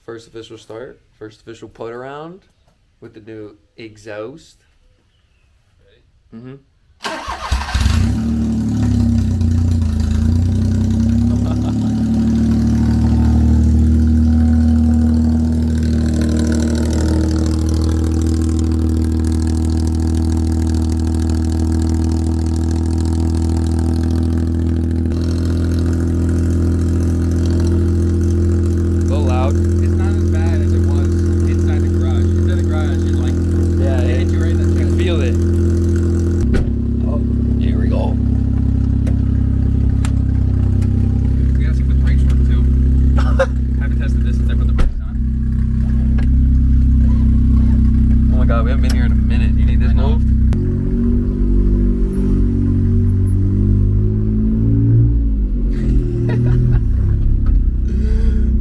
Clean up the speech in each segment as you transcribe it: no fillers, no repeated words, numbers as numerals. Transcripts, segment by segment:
First official start. First official put around with the new exhaust. Mm-hmm.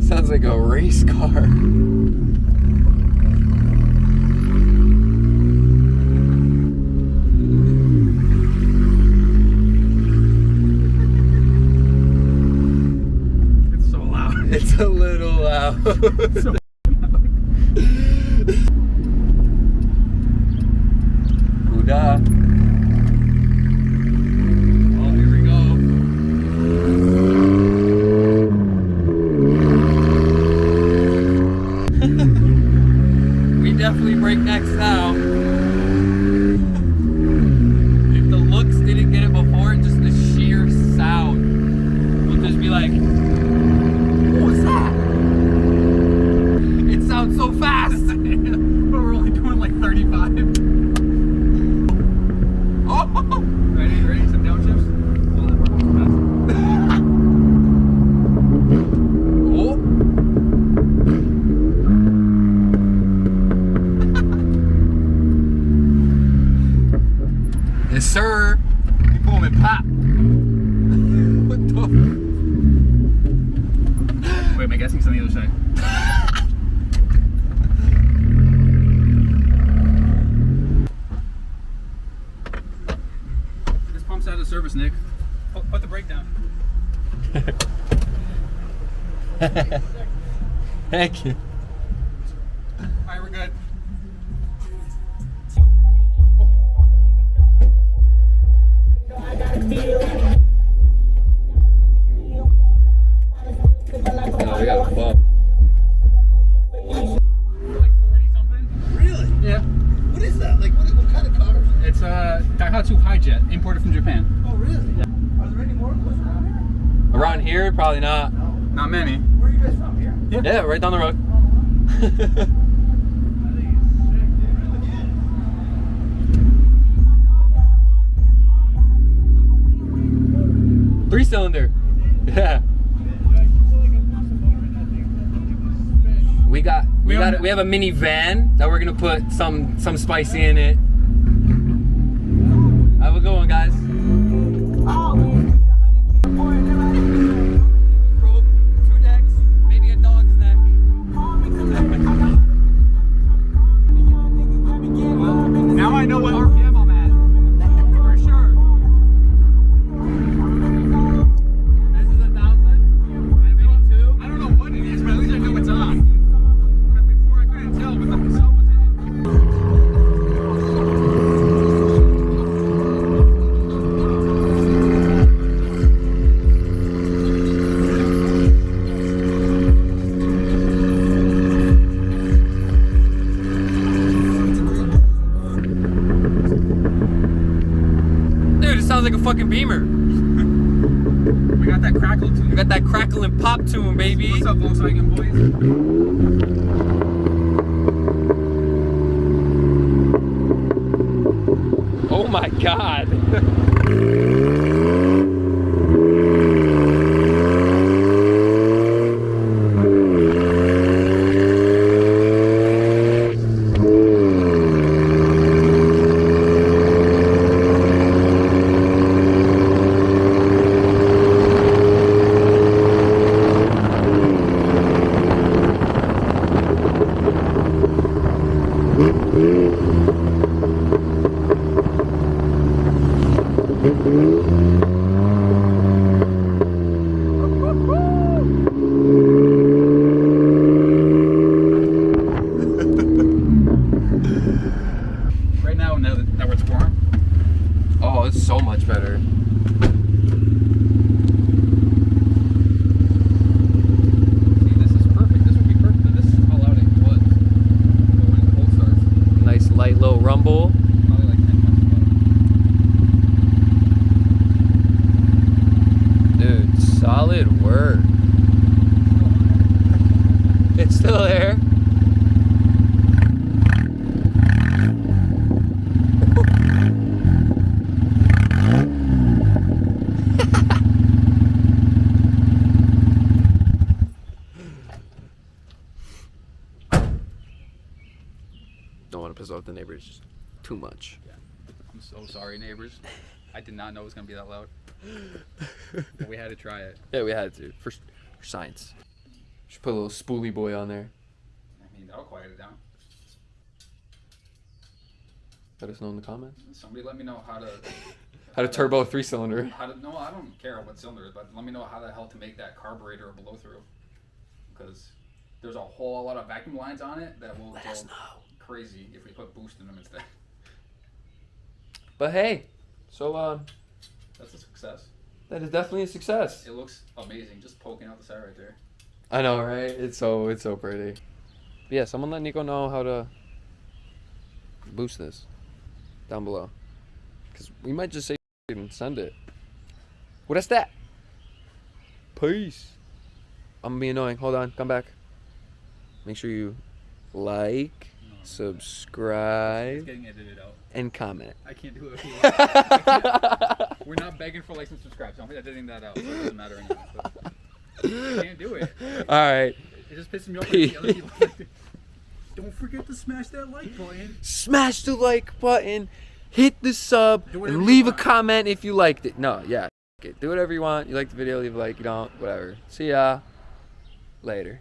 Sounds like a race car. It's so loud. It's a little loud. So Huda. Oh, here we go. We definitely break necks now. If the looks didn't get it before, just the sheer sound will just be like, what was that? It sounds so fast. But we're only doing like 35. Oh! Ready? Some downshifts? Oh! Yes, sir. You boom and pop. What the? Wait, am I guessing it's on the other side? This pump's out of service, Nick. Put the brake down. Thank you. Alright, we're good. Oh, we got a bump. Like 40 something. Really? Yeah. What is that? Like, what kind of car is it? It's a Daihatsu Hijet, imported from Japan. Oh, really? Yeah. Are there any more close around here? Around here, probably not. No. Not many. Where are you guys from? Here? Yeah, right down the road. I think it's sick, dude. Really? 3-cylinder. Yeah. We have a mini van that we're gonna put some spicy in it. Have a good one, guys. Broke 2 necks, maybe a dog's neck. Well, now I know what RPM I'm at. For sure. This is 1,000, maybe 2. I don't know what it is, but at least I know it's on. Because before I couldn't tell, but the sun was in it. Dude, it sounds like a fucking Beamer. We got that crackle tune. We got that crackle and pop to him, baby. What's up, Volkswagen boys? Oh my god. Oh, it's so much better. See, this is perfect. This would be perfect, but this is how loud it was. But when the cold starts, Nice light low rumble. probably like 10 times Dude, solid work. It's still there. Don't want to piss off the neighbors too much. I'm so sorry, neighbors. I did not know it was gonna be that loud. But we had to try it. Yeah, we had to for science. Should put a little spoolie boy on there. I mean, that'll quiet it down. Let us know in the comments. Somebody let me know how to. How to turbo 3-cylinder. How to? No, I don't care what cylinder, but let me know how the hell to make that carburetor a blow through. Because there's a whole lot of vacuum lines on it that will Let go us know. crazy if we put boost in them instead. But hey, so That's a success. that is definitely a success. It looks amazing, just poking out the side right there. I know, right? It's so pretty. But yeah, someone let Nico know how to boost this down below, because we might just say and send it. What is that? Peace. I'm gonna be annoying. Hold on, come back. Make sure you like, It's subscribe, getting edited out. and comment. I can't do it. We're not begging for likes and subscribes. I'm editing that out, so it doesn't matter anymore. But I can't do it. All right. It just pisses me off. When other people don't forget to smash that like button. Smash the like button, hit the sub, Do whatever and you leave a want. comment if you liked it. No, yeah. Okay, do whatever you want. You like the video, leave a like. You don't, whatever. See ya later.